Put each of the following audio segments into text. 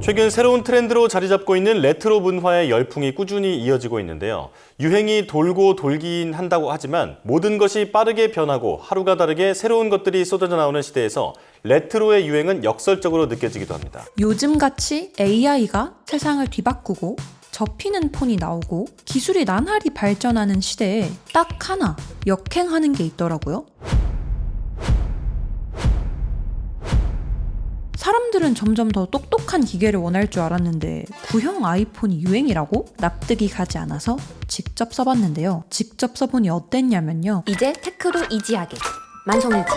최근 새로운 트렌드로 자리 잡고 있는 레트로 문화의 열풍이 꾸준히 이어지고 있는데요. 유행이 돌고 돌긴 한다고 하지만 모든 것이 빠르게 변하고 하루가 다르게 새로운 것들이 쏟아져 나오는 시대에서 레트로의 유행은 역설적으로 느껴지기도 합니다. 요즘같이 AI가 세상을 뒤바꾸고 접히는 폰이 나오고 기술이 나날이 발전하는 시대에 딱 하나 역행하는 게 있더라고요. 사람들은 점점 더 똑똑한 기계를 원할 줄 알았는데 구형 아이폰이 유행이라고? 납득이 가지 않아서 직접 써봤는데요. 직접 써보니 어땠냐면요. 이제 테크도 이지하게 만성이지.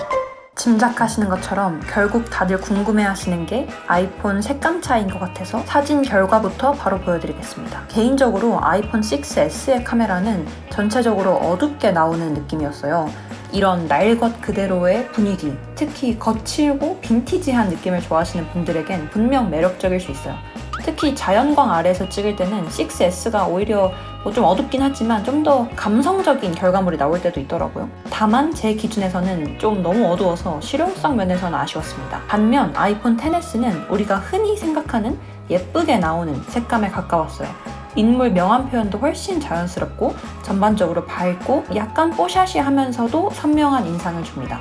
짐작하시는 것처럼 결국 다들 궁금해하시는 게 아이폰 색감 차이인 것 같아서 사진 결과부터 바로 보여드리겠습니다. 개인적으로 아이폰 6S의 카메라는 전체적으로 어둡게 나오는 느낌이었어요. 이런 날 것 그대로의 분위기, 특히 거칠고 빈티지한 느낌을 좋아하시는 분들에겐 분명 매력적일 수 있어요. 특히 자연광 아래에서 찍을 때는 6S가 오히려 좀 어둡긴 하지만 좀 더 감성적인 결과물이 나올 때도 있더라고요. 다만 제 기준에서는 좀 너무 어두워서 실용성 면에서는 아쉬웠습니다. 반면 아이폰 XS는 우리가 흔히 생각하는 예쁘게 나오는 색감에 가까웠어요. 인물 명암 표현도 훨씬 자연스럽고 전반적으로 밝고 약간 뽀샤시하면서도 선명한 인상을 줍니다.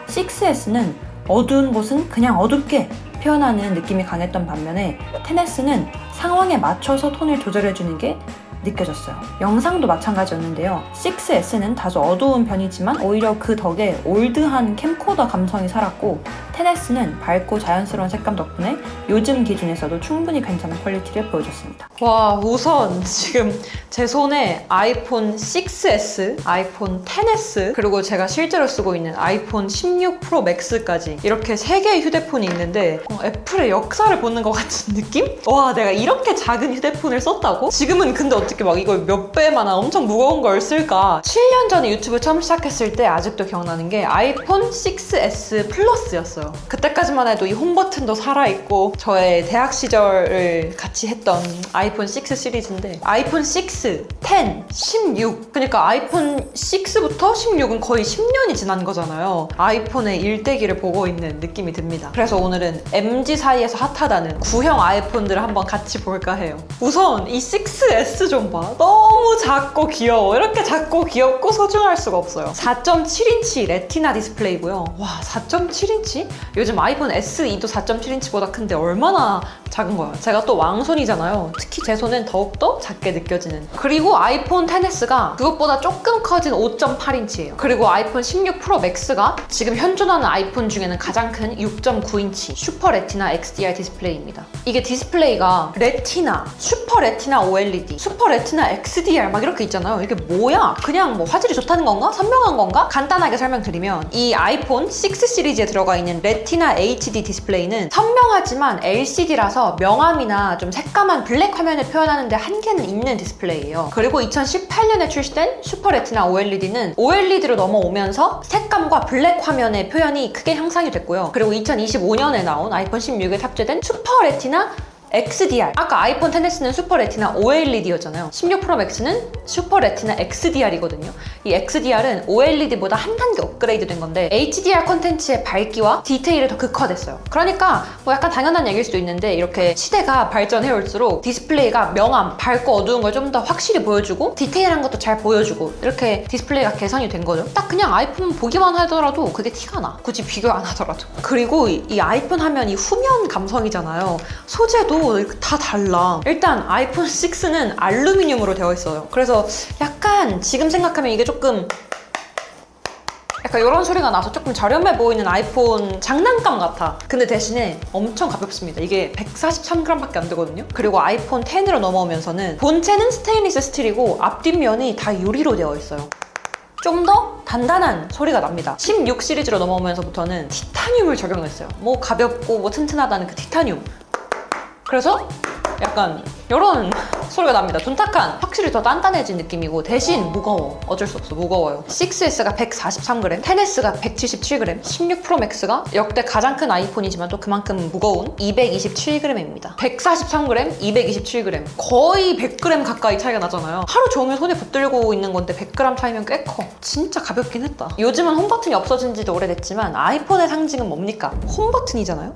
6S는 어두운 곳은 그냥 어둡게 표현하는 느낌이 강했던 반면에 XS는 상황에 맞춰서 톤을 조절해주는 게 느껴졌어요. 영상도 마찬가지였는데요. 6S는 다소 어두운 편이지만 오히려 그 덕에 올드한 캠코더 감성이 살았고 XS는 밝고 자연스러운 색감 덕분에 요즘 기준에서도 충분히 괜찮은 퀄리티를 보여줬습니다. 와, 우선 지금 제 손에 아이폰 6S, 아이폰 XS, 그리고 제가 실제로 쓰고 있는 아이폰 16 프로 맥스까지 이렇게 3개의 휴대폰이 있는데 애플의 역사를 보는 것 같은 느낌? 와, 내가 이렇게 작은 휴대폰을 썼다고? 지금은 근데 어떻게 막 이걸 몇 배만한 엄청 무거운 걸 쓸까? 7년 전에 유튜브 처음 시작했을 때 아직도 기억나는 게 아이폰 6S 플러스였어요. 그때까지만 해도 이 홈 버튼도 살아있고 저의 대학 시절을 같이 했던 아이폰 6 시리즈인데 아이폰 6, 10, 16 그러니까 아이폰 6부터 16은 거의 10년이 지난 거잖아요. 아이폰의 일대기를 보고 있는 느낌이 듭니다. 그래서 오늘은 MZ 사이에서 핫하다는 구형 아이폰들을 한번 같이 볼까 해요. 우선 이 6S 좀 봐. 너무 작고 귀여워. 이렇게 작고 귀엽고 소중할 수가 없어요. 4.7인치 레티나 디스플레이고요. 와, 4.7인치? 요즘 아이폰 SE도 4.7인치보다 큰데 얼마나 작은 거야. 제가 또 왕손이잖아요. 특히 제 손은 더욱더 작게 느껴지는. 그리고 아이폰 XS가 그것보다 조금 커진 5.8인치예요. 그리고 아이폰 16 프로 맥스가 지금 현존하는 아이폰 중에는 가장 큰 6.9인치 슈퍼 레티나 XDR 디스플레이입니다. 이게 디스플레이가 레티나, 슈퍼 레티나 OLED, 슈퍼 레티나 XDR 막 이렇게 있잖아요. 이게 뭐야? 그냥 뭐 화질이 좋다는 건가? 선명한 건가? 간단하게 설명드리면 이 아이폰 6 시리즈에 들어가 있는 레티나 HD 디스플레이는 선명하지만 LCD라서 명암이나 좀 색감한 블랙 화면을 표현하는데 한계는 있는 디스플레이예요. 그리고 2018년에 출시된 슈퍼 레티나 OLED는 OLED로 넘어오면서 색감과 블랙 화면의 표현이 크게 향상이 됐고요. 그리고 2025년에 나온 아이폰 16에 탑재된 슈퍼 레티나 XDR. 아까 아이폰 XS는 슈퍼 레티나 OLED였잖아요. 16 프로 맥스는 슈퍼 레티나 XDR이거든요. 이 XDR은 OLED보다 한 단계 업그레이드 된 건데 HDR 콘텐츠의 밝기와 디테일이 더 극화됐어요. 그러니까 뭐 약간 당연한 얘기일 수도 있는데 이렇게 시대가 발전해 올수록 디스플레이가 명암, 밝고 어두운 걸 좀 더 확실히 보여주고 디테일한 것도 잘 보여주고 이렇게 디스플레이가 개선이 된 거죠. 딱 그냥 아이폰 보기만 하더라도 그게 티가 나. 굳이 비교 안 하더라도. 그리고 이 아이폰 하면 이 후면 감성이잖아요. 소재도 다 달라. 일단 아이폰 6는 알루미늄으로 되어 있어요. 그래서 약간 지금 생각하면 이게 조금 약간 이런 소리가 나서 조금 저렴해 보이는 아이폰 장난감 같아. 근데 대신에 엄청 가볍습니다. 이게 143g밖에 안 되거든요. 그리고 아이폰 10으로 넘어오면서는 본체는 스테인리스 스틸이고 앞뒷면이 다 유리로 되어 있어요. 좀 더 단단한 소리가 납니다. 16 시리즈로 넘어오면서부터는 티타늄을 적용했어요. 뭐 가볍고 뭐 튼튼하다는 그 티타늄. 그래서 약간 이런 소리가 납니다. 둔탁한, 확실히 더 단단해진 느낌이고 대신 무거워. 어쩔 수 없어, 무거워요. 6S가 143g, XS가 177g, 16 프로 맥스가 역대 가장 큰 아이폰이지만 또 그만큼 무거운 227g입니다. 143g, 227g, 거의 100g 가까이 차이가 나잖아요. 하루 종일 손에 붙들고 있는 건데 100g 차이면 꽤 커. 진짜 가볍긴 했다. 요즘은 홈버튼이 없어진 지도 오래됐지만 아이폰의 상징은 뭡니까? 홈버튼이잖아요?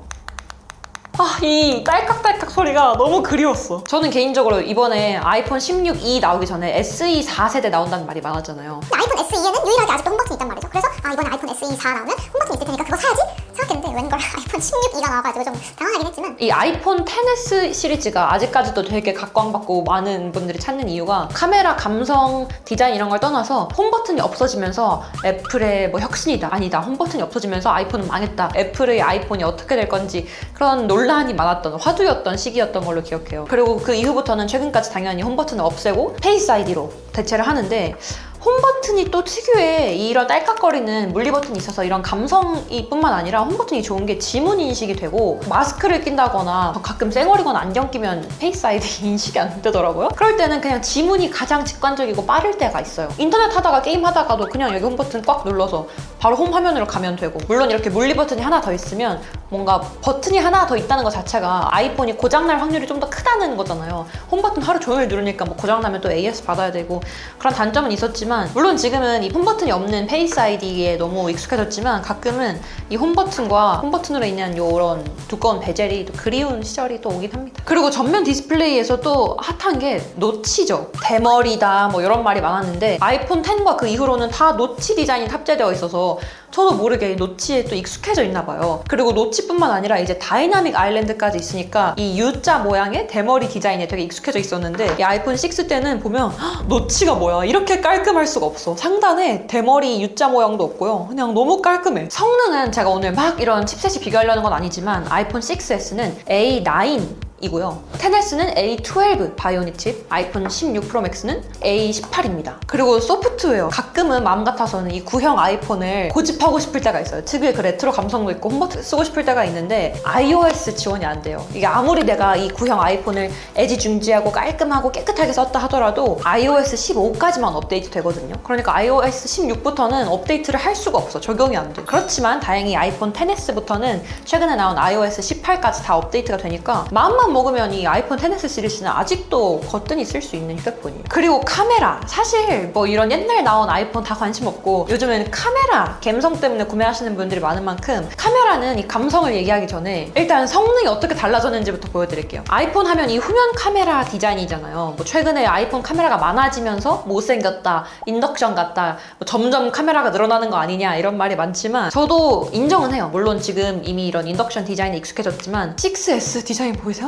이 딸깍딸깍 소리가 너무 그리웠어. 저는 개인적으로 이번에 아이폰 16e 나오기 전에 SE 4세대 나온다는 말이 많았잖아요. 아이폰 SE에는 유일하게 아직도 홈버튼이 있단 말이죠. 그래서 이번에 아이폰 SE 4 나오면 홈버튼이 있을 테니까 그거 사야지 생각했는데 웬걸 아이폰 16e가 나와가지고 좀 당황하긴 했지만 이 아이폰 XS 시리즈가 아직까지도 되게 각광받고 많은 분들이 찾는 이유가 카메라 감성 디자인 이런 걸 떠나서 홈버튼이 없어지면서 애플의 뭐 혁신이다 아니다 홈버튼이 없어지면서 아이폰은 망했다 애플의 아이폰이 어떻게 될 건지 그런 논란이 많았던 화두였던 시기였던 걸로 기억해요. 그리고 그 이후부터는 최근까지 당연히 홈버튼을 없애고 페이스 아이디로 대체를 하는데 홈버튼이 또 특유의 이런 딸깍거리는 물리버튼이 있어서 이런 감성이 뿐만 아니라 홈버튼이 좋은 게 지문 인식이 되고 마스크를 낀다거나 가끔 쌩얼이거나 안경 끼면 페이스 아이디 인식이 안 되더라고요. 그럴 때는 그냥 지문이 가장 직관적이고 빠를 때가 있어요. 인터넷 하다가 게임 하다가도 그냥 여기 홈버튼 꽉 눌러서 바로 홈 화면으로 가면 되고 물론 이렇게 물리버튼이 하나 더 있으면 뭔가 버튼이 하나 더 있다는 것 자체가 아이폰이 고장날 확률이 좀 더 크다는 거잖아요. 홈버튼 하루 종일 누르니까 뭐 고장나면 또 AS 받아야 되고 그런 단점은 있었지만 물론 지금은 이 홈버튼이 없는 페이스 아이디에 너무 익숙해졌지만 가끔은 이 홈버튼과 홈버튼으로 인한 이런 두꺼운 베젤이 또 그리운 시절이 또 오긴 합니다. 그리고 전면 디스플레이에서 또 핫한 게 노치죠. 대머리다 뭐 이런 말이 많았는데 아이폰 10과 그 이후로는 다 노치 디자인이 탑재되어 있어서 저도 모르게 노치에 또 익숙해져 있나 봐요. 그리고 노치뿐만 아니라 이제 다이나믹 아일랜드까지 있으니까 이 U자 모양의 대머리 디자인에 되게 익숙해져 있었는데 이 아이폰 6 때는 보면 노치가 뭐야 이렇게 깔끔할 수가 없어. 상단에 대머리 U자 모양도 없고요. 그냥 너무 깔끔해. 성능은 제가 오늘 막 이런 칩셋이 비교하려는 건 아니지만 아이폰 6S는 A9 이고요. 10S는 A12 바이오닉 칩, 아이폰 16 프로 맥스는 A18입니다. 그리고 소프트웨어 가끔은 마음 같아서는 이 구형 아이폰을 고집하고 싶을 때가 있어요. 특유의 그 레트로 감성도 있고 홈버튼 쓰고 싶을 때가 있는데 iOS 지원이 안 돼요. 이게 아무리 내가 이 구형 아이폰을 애지중지하고 깔끔하고 깨끗하게 썼다 하더라도 iOS 15까지만 업데이트 되거든요. 그러니까 iOS 16부터는 업데이트를 할 수가 없어. 적용이 안 돼. 그렇지만 다행히 아이폰 10S부터는 최근에 나온 iOS 18까지 다 업데이트가 되니까 마음만 먹으면 이 아이폰 XS 시리즈는 아직도 거뜬히 쓸 수 있는 휴대폰이에요. 그리고 카메라 사실 뭐 이런 옛날 나온 아이폰 다 관심 없고 요즘에는 카메라 감성 때문에 구매하시는 분들이 많은 만큼 카메라는 이 감성을 얘기하기 전에 일단 성능이 어떻게 달라졌는지부터 보여드릴게요. 아이폰 하면 이 후면 카메라 디자인이잖아요. 뭐 최근에 아이폰 카메라가 많아지면서 못생겼다 인덕션 같다 뭐 점점 카메라가 늘어나는 거 아니냐 이런 말이 많지만 저도 인정은 해요. 물론 지금 이미 이런 인덕션 디자인에 익숙해졌지만 6S 디자인 보이세요?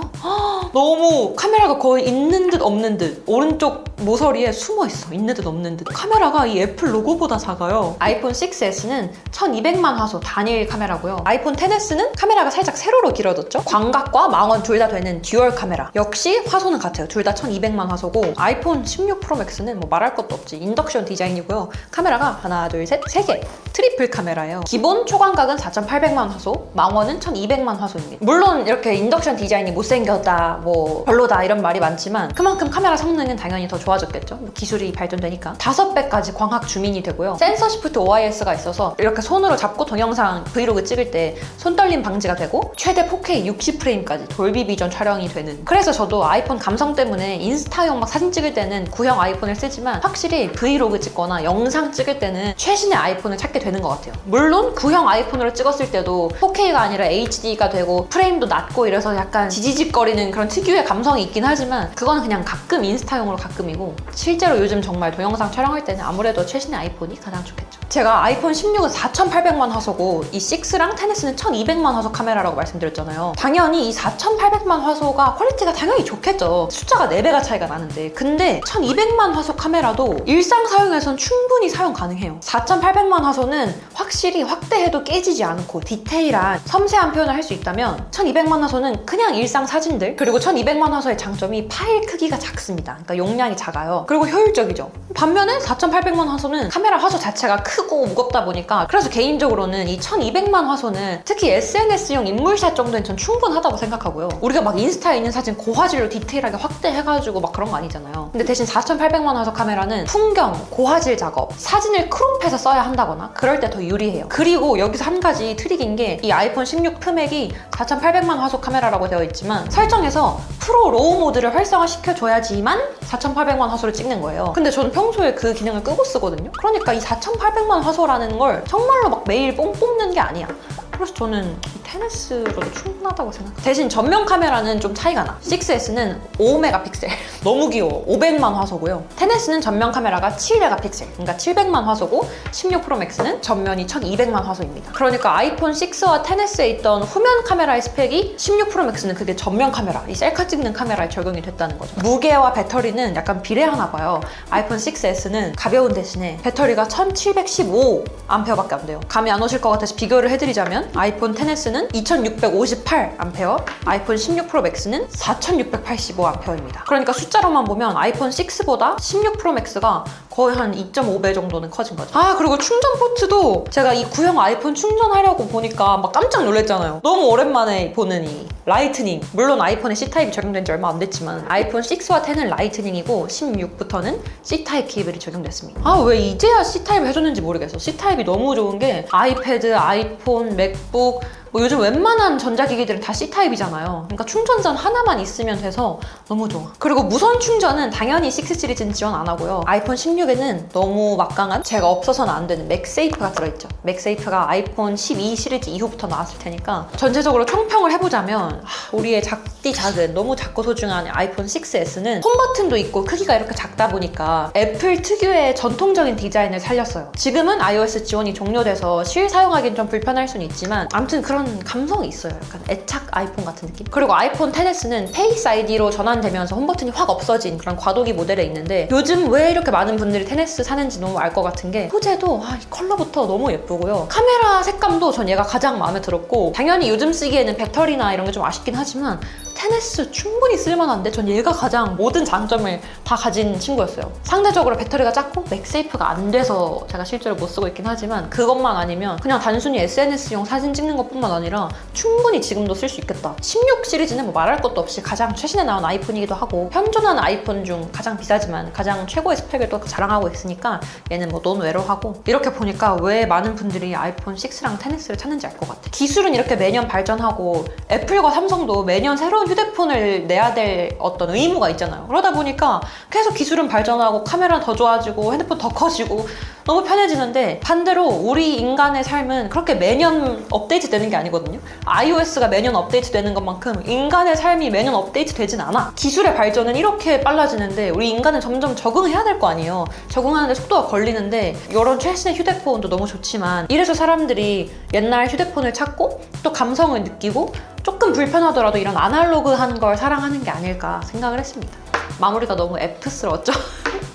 너무 카메라가 거의 있는 듯 없는 듯 오른쪽 모서리에 숨어 있어. 있는 듯 없는 듯. 카메라가 이 애플 로고보다 작아요. 아이폰 6S는 1200만 화소 단일 카메라고요. 아이폰 XS는 카메라가 살짝 세로로 길어졌죠. 광각과 망원 둘 다 되는 듀얼 카메라. 역시 화소는 같아요. 둘 다 1200만 화소고 아이폰 16 프로 맥스는 뭐 말할 것도 없지. 인덕션 디자인이고요. 카메라가 하나 둘 셋 세 개 트리플 카메라예요. 기본 초광각은 4800만 화소, 망원은 1200만 화소입니다. 물론 이렇게 인덕션 디자인이 못생겼다, 뭐 별로다 이런 말이 많지만 그만큼 카메라 성능은 당연히 더 좋아졌겠죠. 뭐 기술이 발전되니까 5배까지 광학 줌인이 되고요. 센서 시프트 OIS가 있어서 이렇게 손으로 잡고 동영상 브이로그 찍을 때 손떨림 방지가 되고 최대 4K 60프레임까지 돌비 비전 촬영이 되는. 그래서 저도 아이폰 감성 때문에 인스타용 막 사진 찍을 때는 구형 아이폰을 쓰지만 확실히 브이로그 찍거나 영상 찍을 때는 최신의 아이폰을 찾게 되는 것 같아요. 물론 구형 아이폰으로 찍었을 때도 4K가 아니라 HD가 되고 프레임도 낮고 이래서 약간 지지직거리는 그런 특유의 감성이 있긴 하지만 그건 그냥 가끔 인스타용으로 가끔이고 실제로 요즘 정말 동영상 촬영할 때는 아무래도 최신의 아이폰이 가장 좋겠죠. 제가 아이폰 16은 4800만 화소고 이 6랑 10S는 1200만 화소 카메라라고 말씀드렸잖아요. 당연히 이 4800만 화소가 퀄리티가 당연히 좋겠죠. 숫자가 4배가 차이가 나는데 근데 1200만 화소 카메라도 일상 사용에선 충분히 사용 가능해요. 4800만 화소는 확실히 확대해도 깨지지 않고 디테일한 섬세한 표현을 할 수 있다면 1200만 화소는 그냥 일상 사진들 그리고 1200만 화소의 장점이 파일 크기가 작습니다. 그러니까 용량이 작아요. 그리고 효율적이죠. 반면에 4800만 화소는 카메라 화소 자체가 크고 무겁다 보니까 그래서 개인적으로는 이 1200만 화소는 특히 SNS용 인물샷 정도는 전 충분하다고 생각하고요. 우리가 막 인스타에 있는 사진 고화질로 디테일하게 확대해가지고 막 그런 거 아니잖아요. 근데 대신 4800만 화소 카메라는 풍경, 고화질 작업, 사진을 크롭해서 써야 한다거나 그럴 때 더 유리해요. 그리고 여기서 한 가지 트릭인 게 이 아이폰 16 프맥이 4800만 화소 카메라라고 되어 있지만 설정에서 프로 로우 모드를 활성화시켜줘야지만 4800만 화소를 찍는 거예요. 근데 저는 평소에 그 기능을 끄고 쓰거든요. 그러니까 이 4800만 화소라는 걸 정말로 막 매일 뽕 뽑는 게 아니야. 그래서 저는 10S로도 충분하다고 생각해요. 대신 전면 카메라는 좀 차이가 나. 6S는 5메가픽셀 너무 귀여워. 500만 화소고요. 10S는 전면 카메라가 7메가픽셀, 그러니까 700만 화소고 16 프로 맥스는 전면이 1200만 화소입니다. 그러니까 아이폰 6와 10S에 있던 후면 카메라의 스펙이 16 프로 맥스는 그게 전면 카메라, 이 셀카 찍는 카메라에 적용이 됐다는 거죠. 무게와 배터리는 약간 비례하나 봐요. 아이폰 6S는 가벼운 대신에 배터리가 1715A밖에 안 돼요. 감이 안 오실 것 같아서 비교를 해드리자면 아이폰 10S는 2658A, 아이폰 16 프로 맥스는 4685A입니다. 그러니까 숫자로만 보면 아이폰 6보다 16 프로 맥스가 거의 한 2.5배 정도는 커진 거죠. 아, 그리고 충전 포트도 제가 이 구형 아이폰 충전하려고 보니까 막 깜짝 놀랐잖아요. 너무 오랜만에 보는 이 라이트닝. 물론 아이폰에 C타입이 적용된 지 얼마 안 됐지만 아이폰 6와 10은 라이트닝이고 16부터는 C타입 케이블이 적용됐습니다. 아, 왜 이제야 C타입을 해줬는지 모르겠어. C타입이 너무 좋은 게 아이패드, 아이폰, 맥북, 뭐 요즘 웬만한 전자기기들은 다 C타입이잖아요. 그러니까 충전전 하나만 있으면 돼서 너무 좋아. 그리고 무선 충전은 당연히 6 시리즈는 지원 안 하고요. 아이폰 16에는 너무 막강한, 제가 없어서는 안 되는 맥세이프가 들어있죠. 맥세이프가 아이폰 12 시리즈 이후부터 나왔을 테니까 전체적으로 총평을 해보자면 우리의 작디 작은, 너무 작고 소중한 아이폰 6S는 홈 버튼도 있고 크기가 이렇게 작다 보니까 애플 특유의 전통적인 디자인을 살렸어요. 지금은 iOS 지원이 종료돼서 실 사용하기는 좀 불편할 수는 있지만 아무튼 그런 감성이 있어요. 약간 애착 아이폰 같은 느낌? 그리고 아이폰 10S는 페이스 아이디로 전환되면서 홈버튼이 확 없어진 그런 과도기 모델에 있는데 요즘 왜 이렇게 많은 분들이 10S 사는지 너무 알 것 같은 게 소재도 이 컬러부터 너무 예쁘고요. 카메라 색감도 전 얘가 가장 마음에 들었고 당연히 요즘 쓰기에는 배터리나 이런 게 좀 아쉽긴 하지만 10S 충분히 쓸만한데 전 얘가 가장 모든 장점을 다 가진 친구였어요. 상대적으로 배터리가 작고 맥세이프가 안 돼서 제가 실제로 못 쓰고 있긴 하지만 그것만 아니면 그냥 단순히 SNS용 사진 찍는 것뿐만 아니라 충분히 지금도 쓸 수 있겠다. 16 시리즈는 뭐 말할 것도 없이 가장 최신에 나온 아이폰이기도 하고 현존하는 아이폰 중 가장 비싸지만 가장 최고의 스펙을 또 자랑하고 있으니까 얘는 뭐 논외로하고 이렇게 보니까 왜 많은 분들이 아이폰 6랑 10S를 찾는지 알 것 같아. 기술은 이렇게 매년 발전하고 애플과 삼성도 매년 새로운 휴대폰을 내야 될 어떤 의무가 있잖아요. 그러다 보니까 계속 기술은 발전하고 카메라는 더 좋아지고 핸드폰 더 커지고 너무 편해지는데 반대로 우리 인간의 삶은 그렇게 매년 업데이트 되는 게 아니거든요. iOS가 매년 업데이트 되는 것만큼 인간의 삶이 매년 업데이트 되진 않아. 기술의 발전은 이렇게 빨라지는데 우리 인간은 점점 적응해야 될 거 아니에요. 적응하는데 속도가 걸리는데 이런 최신의 휴대폰도 너무 좋지만 이래서 사람들이 옛날 휴대폰을 찾고 또 감성을 느끼고 조금 불편하더라도 이런 아날로그한 걸 사랑하는 게 아닐까 생각을 했습니다. 마무리가 너무 F스러웠죠?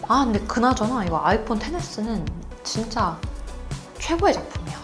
아, 근데 그나저나 이거 아이폰 10S는 진짜 최고의 작품이야.